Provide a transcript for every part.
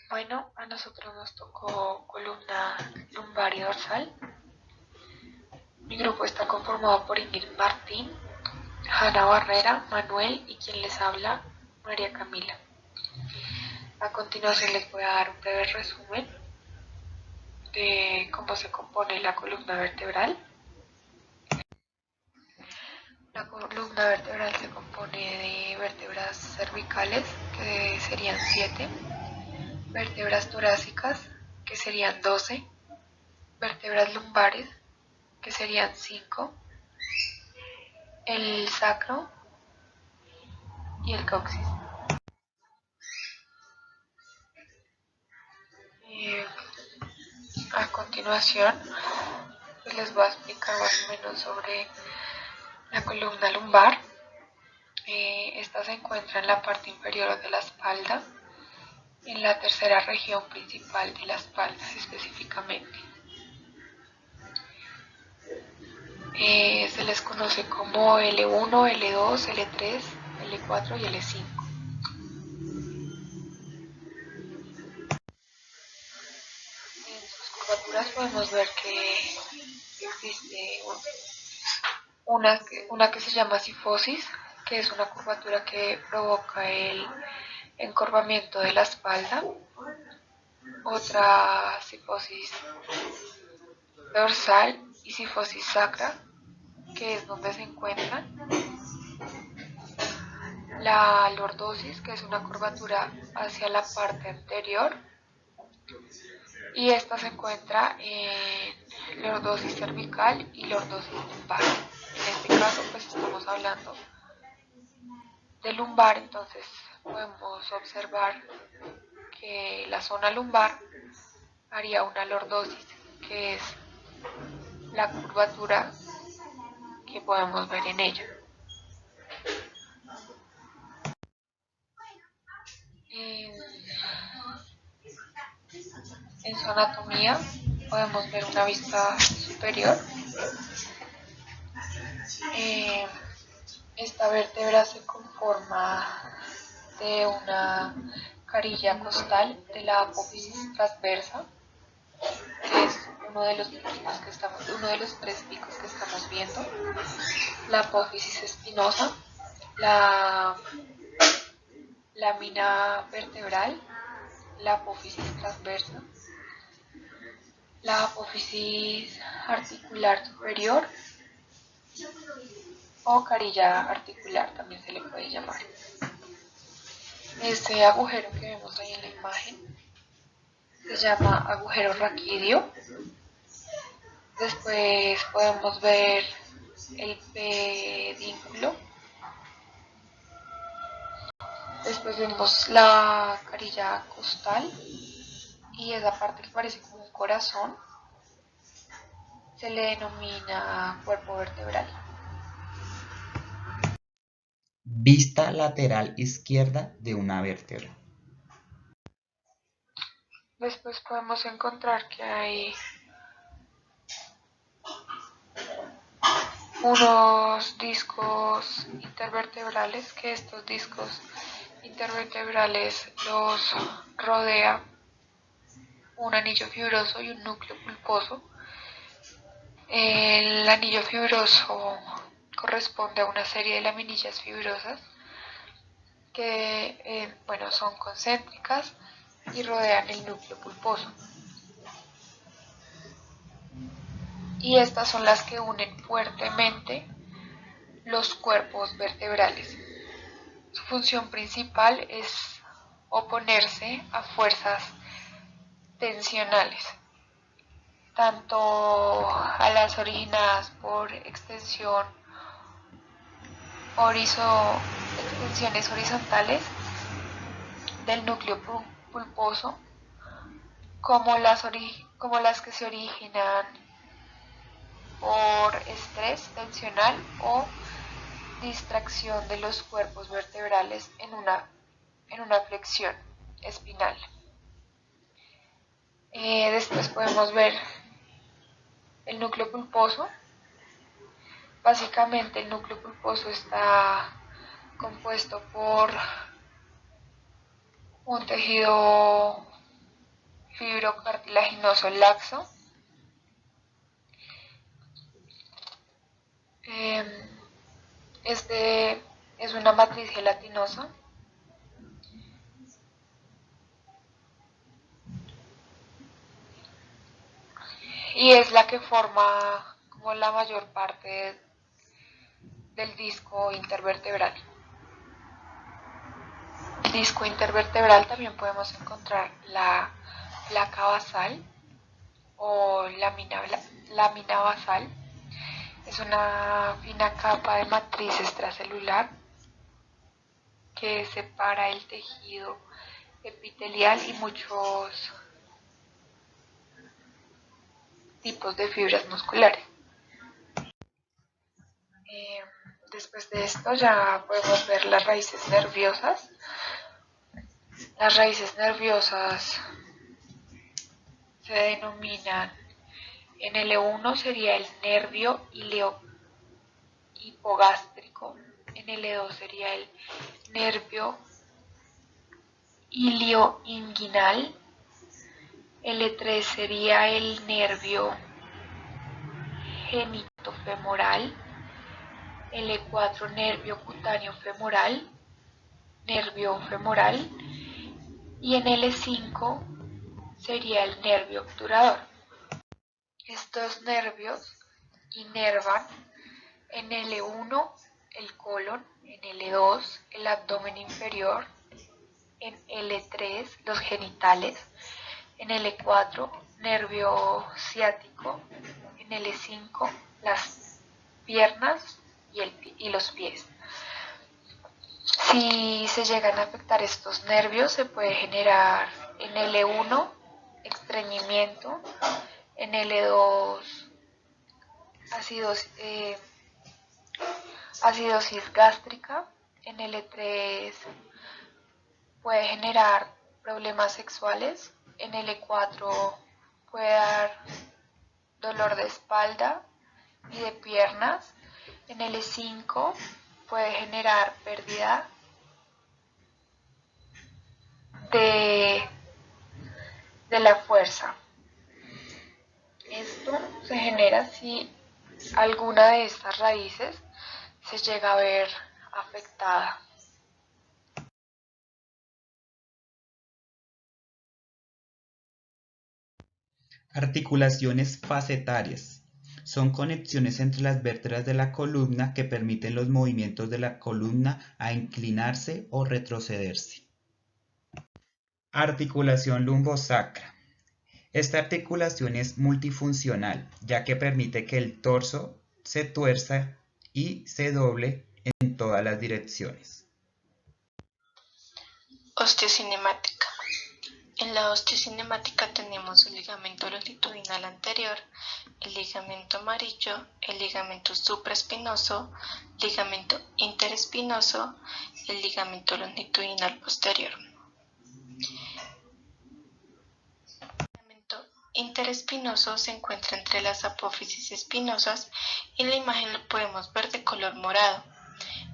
Bueno, a nosotros nos tocó columna lumbar y dorsal. Mi grupo está conformado por Ingrid Martín, Hanna Barrera, Manuel y quien les habla, María Camila. A continuación les voy a dar un breve resumen de cómo se compone la columna vertebral. La columna vertebral se compone de vértebras cervicales, que serían 7, vértebras torácicas, que serían 12, vértebras lumbares, que serían 5, el sacro y el coxis. Eh, a continuación, pues les voy a explicar más o menos sobre la columna lumbar. Esta se encuentra en la parte inferior de la espalda, en la tercera región principal de la espalda específicamente. Se les conoce como L1, L2, L3, L4 y L5. En sus curvaturas podemos ver que existe una que se llama cifosis, que es una curvatura que provoca el encorvamiento de la espalda. Otra cifosis dorsal y cifosis sacra, que es donde se encuentran. La lordosis, que es una curvatura hacia la parte anterior, y esta se encuentra en lordosis cervical y lordosis lumbar. En este caso pues estamos hablando de lumbar, entonces podemos observar que la zona lumbar haría una lordosis, que es la curvatura que podemos ver en ella. En su anatomía podemos ver una vista superior. Eh, esta vértebra se conforma de una carilla costal de la apófisis transversa, que es uno de los tres picos que estamos viendo, la apófisis espinosa, la lámina vertebral, la apófisis transversa, la apófisis articular superior o carilla articular también se le puede llamar. Este agujero que vemos ahí en la imagen se llama agujero raquídeo. Después podemos ver el pedínculo. Después vemos la carilla costal y esa parte que parece como un corazón se le denomina cuerpo vertebral. Vista lateral izquierda de una vértebra. Después podemos encontrar que hay unos discos intervertebrales, que estos discos intervertebrales los rodea un anillo fibroso y un núcleo pulposo. El anillo fibroso corresponde a una serie de laminillas fibrosas que son concéntricas y rodean el núcleo pulposo. Y estas son las que unen fuertemente los cuerpos vertebrales. Su función principal es oponerse a fuerzas tensionales, tanto a las originadas por extensiones horizontales del núcleo pulposo, como las que se originan por estrés tensional o distracción de los cuerpos vertebrales en una flexión espinal. Después podemos ver el núcleo pulposo. Básicamente el núcleo pulposo está compuesto por un tejido fibrocartilaginoso laxo. Este es una matriz gelatinosa. Y es la que forma como la mayor parte del disco intervertebral. Disco intervertebral también podemos encontrar la placa basal o lámina basal. Es una fina capa de matriz extracelular que separa el tejido epitelial y muchos tipos de fibras musculares. Después de esto ya podemos ver las raíces nerviosas. Las raíces nerviosas se denominan, en L1 sería el nervio hipogástrico, en L2 sería el nervio ilioinguinal, L3 sería el nervio genitofemoral, L4 nervio cutáneo femoral, nervio femoral, y en L5 sería el nervio obturador. Estos nervios inervan en L1 el colon, en L2 el abdomen inferior, en L3 los genitales, en L4 nervio ciático, en L5 las piernas y los pies. Si se llegan a afectar estos nervios, se puede generar en L1 estreñimiento, en L2 acidosis gástrica, en L3 puede generar problemas sexuales, en L4 puede dar dolor de espalda y de piernas, en L5 puede generar pérdida de la fuerza. Esto se genera si alguna de estas raíces se llega a ver afectada. Articulaciones facetarias. Son conexiones entre las vértebras de la columna que permiten los movimientos de la columna a inclinarse o retrocederse. Articulación lumbosacra. Esta articulación es multifuncional, ya que permite que el torso se tuerza y se doble en todas las direcciones. Osteocinemática. En la osteocinemática tenemos el ligamento longitudinal anterior, el ligamento amarillo, el ligamento supraespinoso, ligamento interespinoso, el ligamento longitudinal posterior. El ligamento interespinoso se encuentra entre las apófisis espinosas y en la imagen lo podemos ver de color morado.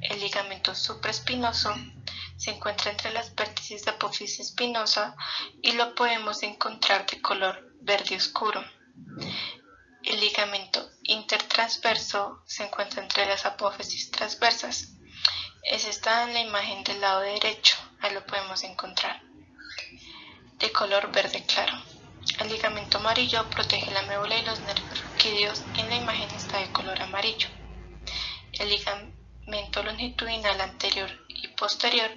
El ligamento supraespinoso se encuentra entre las vértices de apófisis espinosa y lo podemos encontrar de color verde oscuro. El ligamento intertransverso se encuentra entre las apófisis transversas. Ese está en la imagen del lado derecho, ahí lo podemos encontrar, de color verde claro. El ligamento amarillo protege la médula y los nervios raquídeos y en la imagen está de color amarillo. El ligamento longitudinal anterior y posterior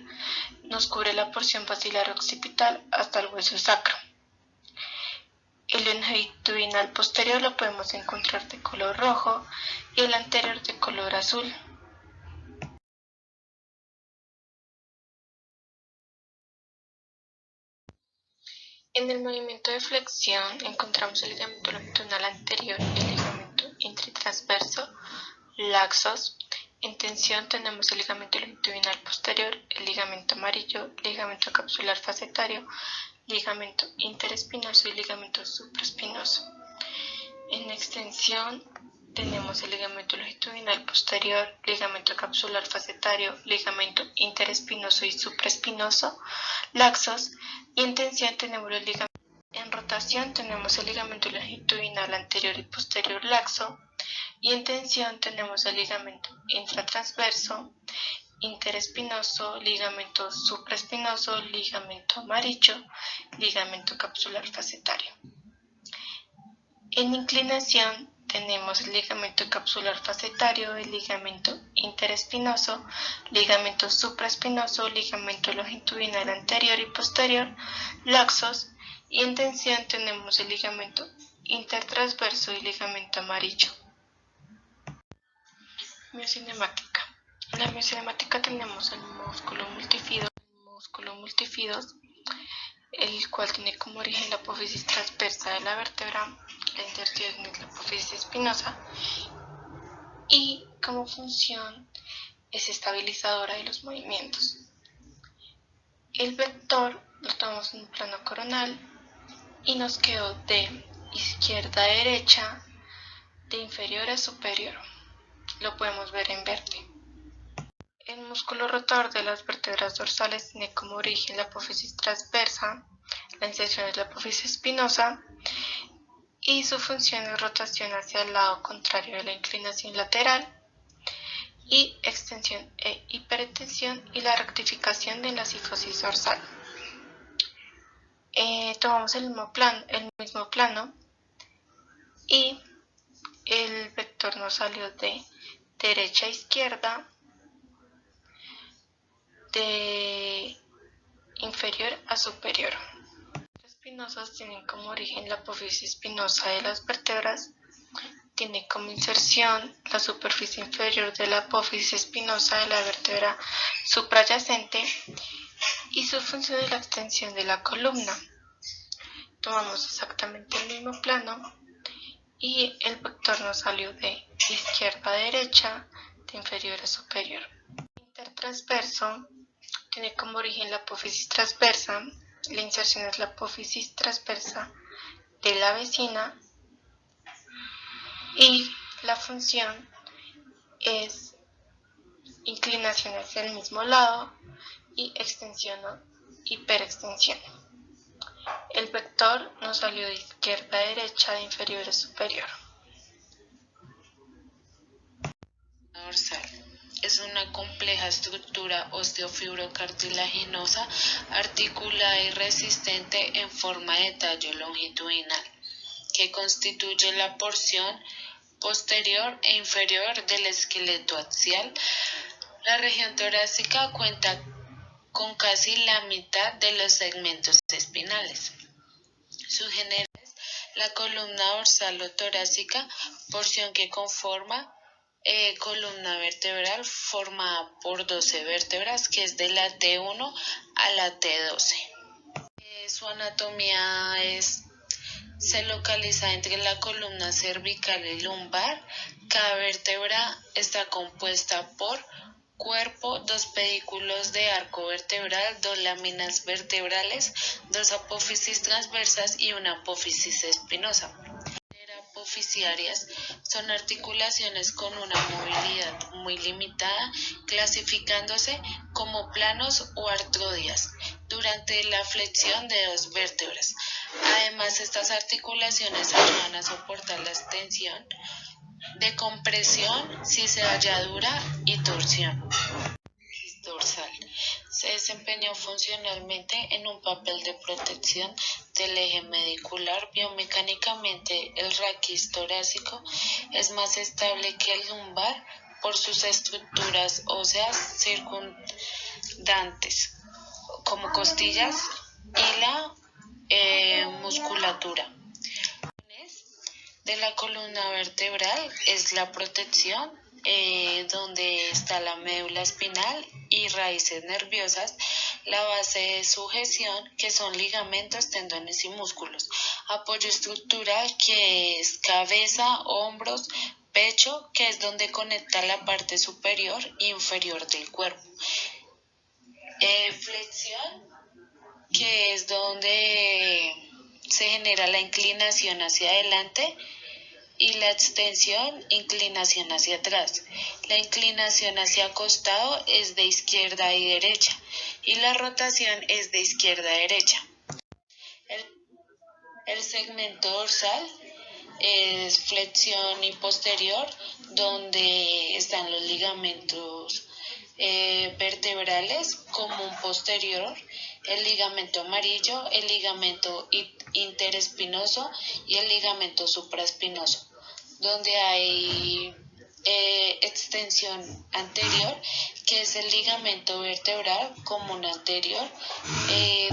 nos cubre la porción basilar occipital hasta el hueso sacro. El longitudinal posterior lo podemos encontrar de color rojo y el anterior de color azul. En el movimiento de flexión encontramos el ligamento longitudinal anterior y el ligamento intertransverso laxos. En tensión tenemos el ligamento longitudinal posterior, el ligamento amarillo, ligamento capsular facetario, ligamento interespinoso y ligamento supraespinoso. En extensión tenemos el ligamento longitudinal posterior, ligamento capsular facetario, ligamento interespinoso y supraespinoso laxos, y en tensión tenemos los ligamentos En rotación tenemos el ligamento longitudinal anterior y posterior laxo, y en tensión tenemos el ligamento intratransverso, interespinoso, ligamento supraespinoso, ligamento amarillo, ligamento capsular facetario. En inclinación tenemos el ligamento capsular facetario, el ligamento interespinoso, ligamento supraespinoso, ligamento longitudinal anterior y posterior, laxos, y en tensión tenemos el ligamento intertransverso y ligamento amarillo. Miocinemática. En la miocinemática tenemos el músculo multifidos, el cual tiene como origen la apófisis transversa de la vértebra, la inserción es la apófisis espinosa, y como función es estabilizadora de los movimientos. El vector lo tomamos en un plano coronal y nos quedó de izquierda a derecha, de inferior a superior. Lo podemos ver en verde. El músculo rotador de las vértebras dorsales tiene como origen la apófisis transversa, la inserción es la apófisis espinosa y su función es rotación hacia el lado contrario de la inclinación lateral y extensión e hiperextensión y la rectificación de la cifosis dorsal. Tomamos el mismo plano y el vector nos salió de derecha a izquierda, de inferior a superior. Los espinosos tienen como origen la apófisis espinosa de las vértebras, tiene como inserción la superficie inferior de la apófisis espinosa de la vértebra suprayacente y su función es la extensión de la columna. Tomamos exactamente el mismo plano y el vector nos salió de izquierda a derecha, de inferior a superior. Intertransverso tiene como origen la apófisis transversa, la inserción es la apófisis transversa de la vecina y la función es inclinación hacia el mismo lado y extensión o hiperextensión. El vector nos salió de izquierda a derecha, de inferior a superior. Dorsal. Es una compleja estructura osteofibrocartilaginosa, articulada y resistente en forma de tallo longitudinal, que constituye la porción posterior e inferior del esqueleto axial. La región torácica cuenta con casi la mitad de los segmentos espinales. Su género es la columna dorsal o torácica, porción que conforma columna vertebral formada por 12 vértebras, que es de la T1 a la T12. Su anatomía se localiza entre la columna cervical y lumbar. Cada vértebra está compuesta por cuerpo, 2 pedículos de arco vertebral, 2 láminas vertebrales, 2 apófisis transversas y una apófisis espinosa. Apofisiarias son articulaciones con una movilidad muy limitada, clasificándose como planos o artrodias durante la flexión de 2 vértebras. Además, estas articulaciones ayudan a soportar la extensión de compresión, cisalladura y torsión. Dorsal. Se desempeñó funcionalmente en un papel de protección del eje medicular. Biomecánicamente, el raquis torácico es más estable que el lumbar por sus estructuras óseas circundantes, como costillas y la musculatura de la columna vertebral es la protección, donde está la médula espinal y raíces nerviosas, la base de sujeción, que son ligamentos, tendones y músculos, apoyo estructural, que es cabeza, hombros, pecho, que es donde conecta la parte superior e inferior del cuerpo, flexión, que es donde se genera la inclinación hacia adelante, y la extensión, inclinación hacia atrás. La inclinación hacia costado es de izquierda y derecha y la rotación es de izquierda a derecha. El segmento dorsal es flexión y posterior, donde están los ligamentos vertebrales común posterior, el ligamento amarillo, el ligamento interespinoso y el ligamento supraespinoso, donde hay extensión anterior, que es el ligamento vertebral común anterior,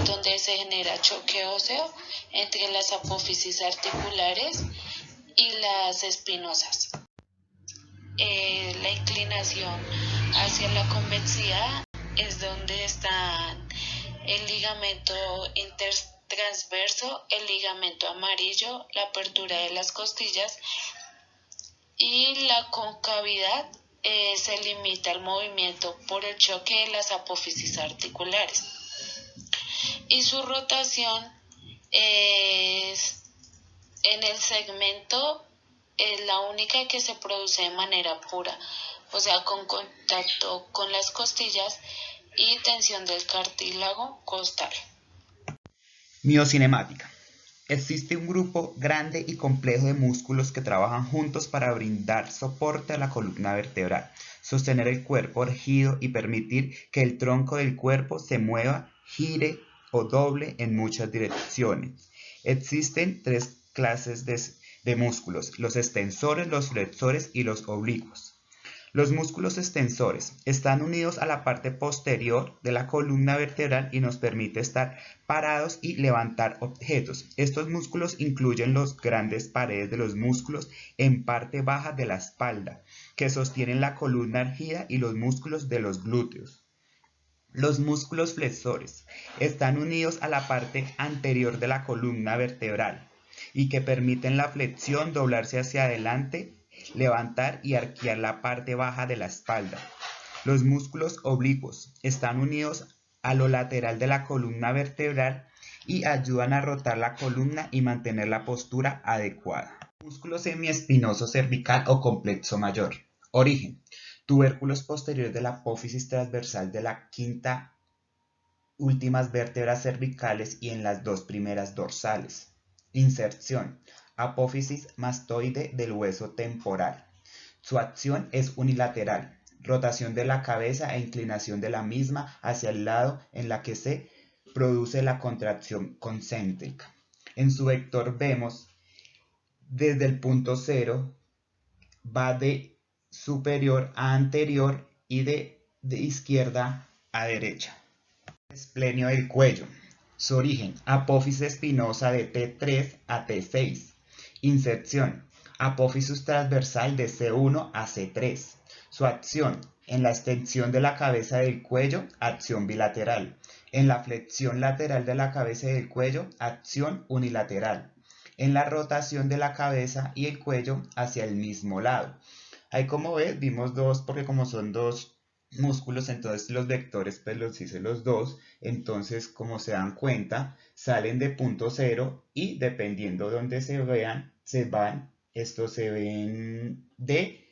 donde se genera choque óseo entre las apófisis articulares y las espinosas. La inclinación hacia la convexidad es donde están el ligamento intertransverso, el ligamento amarillo, la apertura de las costillas, y la concavidad se limita al movimiento por el choque de las apófisis articulares. Y su rotación es en el segmento, es la única que se produce de manera pura, o sea, con contacto con las costillas y tensión del cartílago costal. Miocinemática. Existe un grupo grande y complejo de músculos que trabajan juntos para brindar soporte a la columna vertebral, sostener el cuerpo erguido y permitir que el tronco del cuerpo se mueva, gire o doble en muchas direcciones. Existen tres clases de músculos: los extensores, los flexores y los oblicuos. Los músculos extensores están unidos a la parte posterior de la columna vertebral y nos permite estar parados y levantar objetos. Estos músculos incluyen las grandes paredes de los músculos en parte baja de la espalda, que sostienen la columna erguida, y los músculos de los glúteos. Los músculos flexores están unidos a la parte anterior de la columna vertebral y que permiten la flexión, doblarse hacia adelante, levantar y arquear la parte baja de la espalda. Los músculos oblicuos están unidos a lo lateral de la columna vertebral y ayudan a rotar la columna y mantener la postura adecuada. Músculo semiespinoso cervical o complexo mayor. Origen: tubérculos posteriores de la apófisis transversal de la quinta últimas vértebras cervicales y en las dos primeras dorsales. Inserción: apófisis mastoide del hueso temporal. Su acción es unilateral: rotación de la cabeza e inclinación de la misma hacia el lado en la que se produce la contracción concéntrica. En su vector vemos desde el punto cero, va de superior a anterior y de izquierda a derecha. Esplenio del cuello. Su origen: apófisis espinosa de T3 a T6. Inserción: apófisis transversal de C1 a C3. Su acción: en la extensión de la cabeza del cuello, acción bilateral. En la flexión lateral de la cabeza y del cuello, acción unilateral. En la rotación de la cabeza y el cuello hacia el mismo lado. Ahí, como ves, vimos dos, porque como son dos músculos, entonces los vectores pues los hice los dos. Entonces, como se dan cuenta, salen de punto cero y dependiendo de donde se vean, estos se ven de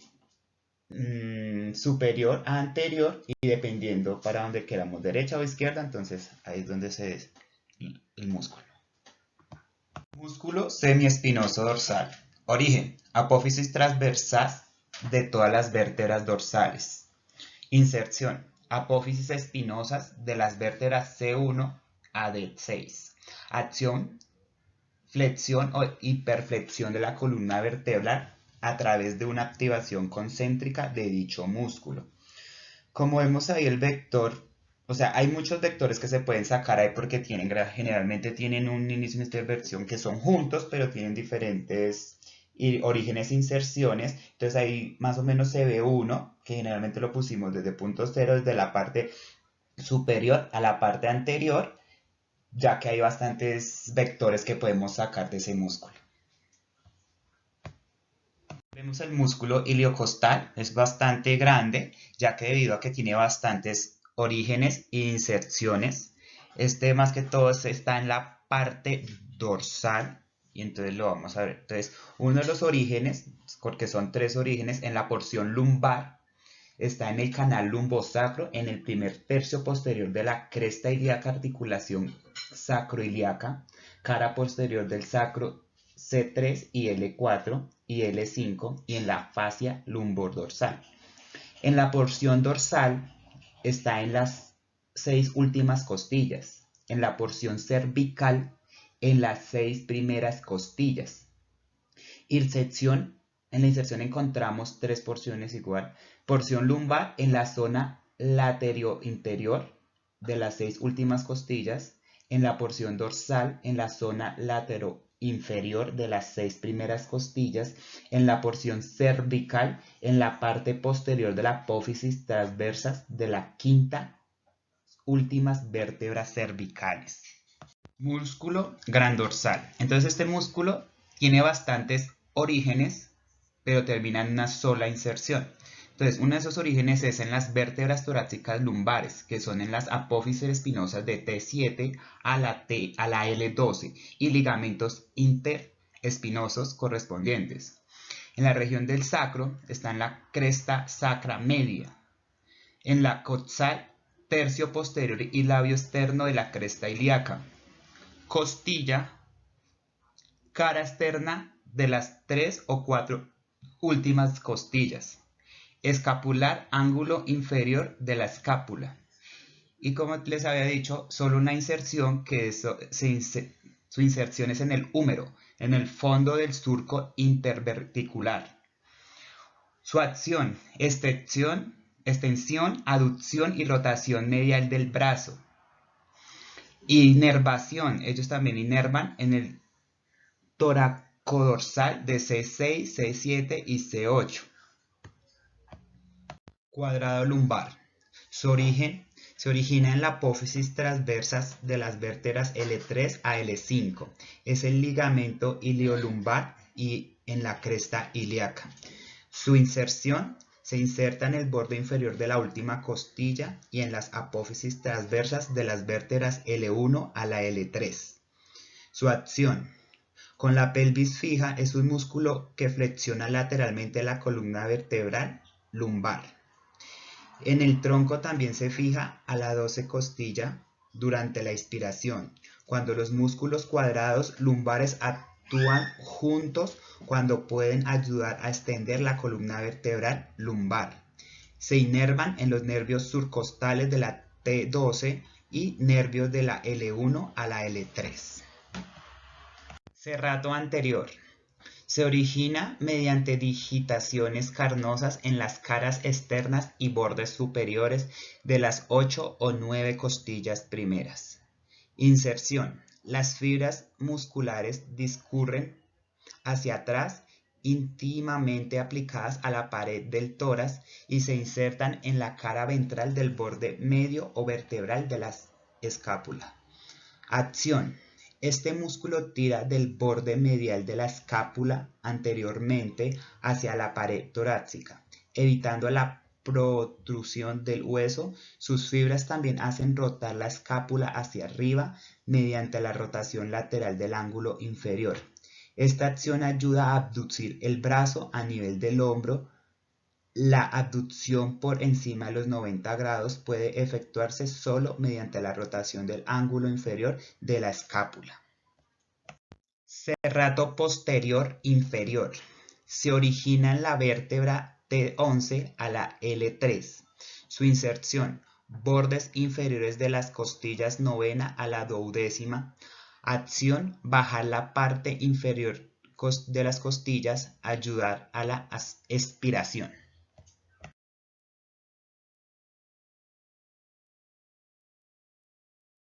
superior a anterior, y dependiendo para donde queramos, derecha o izquierda, entonces ahí es donde se ve el músculo. Músculo semiespinoso dorsal. Origen: apófisis transversal de todas las vértebras dorsales. Inserción: apófisis espinosas de las vértebras C1 a D6. Acción: flexión o hiperflexión de la columna vertebral a través de una activación concéntrica de dicho músculo. Como vemos ahí el vector, o sea, hay muchos vectores que se pueden sacar ahí porque generalmente tienen un inicio y una interversión que son juntos, pero tienen diferentes orígenes e inserciones. Entonces ahí más o menos se ve uno, que generalmente lo pusimos desde punto cero, desde la parte superior a la parte anterior, ya que hay bastantes vectores que podemos sacar de ese músculo. Vemos el músculo iliocostal, es bastante grande, ya que debido a que tiene bastantes orígenes e inserciones, más que todo está en la parte dorsal, y entonces lo vamos a ver. Entonces, uno de los orígenes, porque son tres orígenes, en la porción lumbar, está en el canal lumbosacro, en el primer tercio posterior de la cresta ilíaca, articulación sacroiliaca. cara posterior del sacro C3 y L4 y L5 y en la fascia lumbodorsal. En la porción dorsal está en las 6 últimas costillas, en la porción cervical en las 6 primeras costillas. En la inserción encontramos 3 porciones igual. Porción lumbar en la zona laterointerior de las 6 últimas costillas, en la porción dorsal en la zona lateroinferior de las 6 primeras costillas, en la porción cervical en la parte posterior de la apófisis transversas de la quinta últimas vértebras cervicales. Músculo gran dorsal. Entonces este músculo tiene bastantes orígenes, pero termina en una sola inserción. Entonces, uno de esos orígenes es en las vértebras torácicas lumbares, que son en las apófisis espinosas de T7 a la L12 y ligamentos interespinosos correspondientes. En la región del sacro está en la cresta sacra media, en la coxal, tercio posterior y labio externo de la cresta ilíaca, costilla, cara externa de las 3 o 4 últimas costillas, escapular, ángulo inferior de la escápula. Y como les había dicho, solo una inserción su inserción es en el húmero, en el fondo del surco interverticular. Su acción, extensión, aducción y rotación medial del brazo. Inervación, ellos también inervan en el toracodorsal de C6, C7 y C8. Cuadrado lumbar. Su origen se origina en la apófisis transversas de las vértebras L3 a L5. Es el ligamento iliolumbar y en la cresta ilíaca. Su inserción se inserta en el borde inferior de la última costilla y en las apófisis transversas de las vértebras L1 a la L3. Su acción. Con la pelvis fija es un músculo que flexiona lateralmente la columna vertebral lumbar. En el tronco también se fija a la 12 costilla durante la inspiración, cuando los músculos cuadrados lumbares actúan juntos cuando pueden ayudar a extender la columna vertebral lumbar. Se inervan en los nervios subcostales de la T12 y nervios de la L1 a la L3. Serrato anterior. Se origina mediante digitaciones carnosas en las caras externas y bordes superiores de las 8 o 9 costillas primeras. Inserción. Las fibras musculares discurren hacia atrás íntimamente aplicadas a la pared del tórax y se insertan en la cara ventral del borde medio o vertebral de la escápula. Acción. Este músculo tira del borde medial de la escápula anteriormente hacia la pared torácica, evitando la protrusión del hueso. Sus fibras también hacen rotar la escápula hacia arriba mediante la rotación lateral del ángulo inferior. Esta acción ayuda a abducir el brazo a nivel del hombro. La abducción por encima de los 90 grados puede efectuarse solo mediante la rotación del ángulo inferior de la escápula. Serrato posterior inferior. Se origina en la vértebra T11 a la L3. Su inserción, bordes inferiores de las costillas novena a la duodécima. Acción, bajar la parte inferior de las costillas, ayudar a la expiración.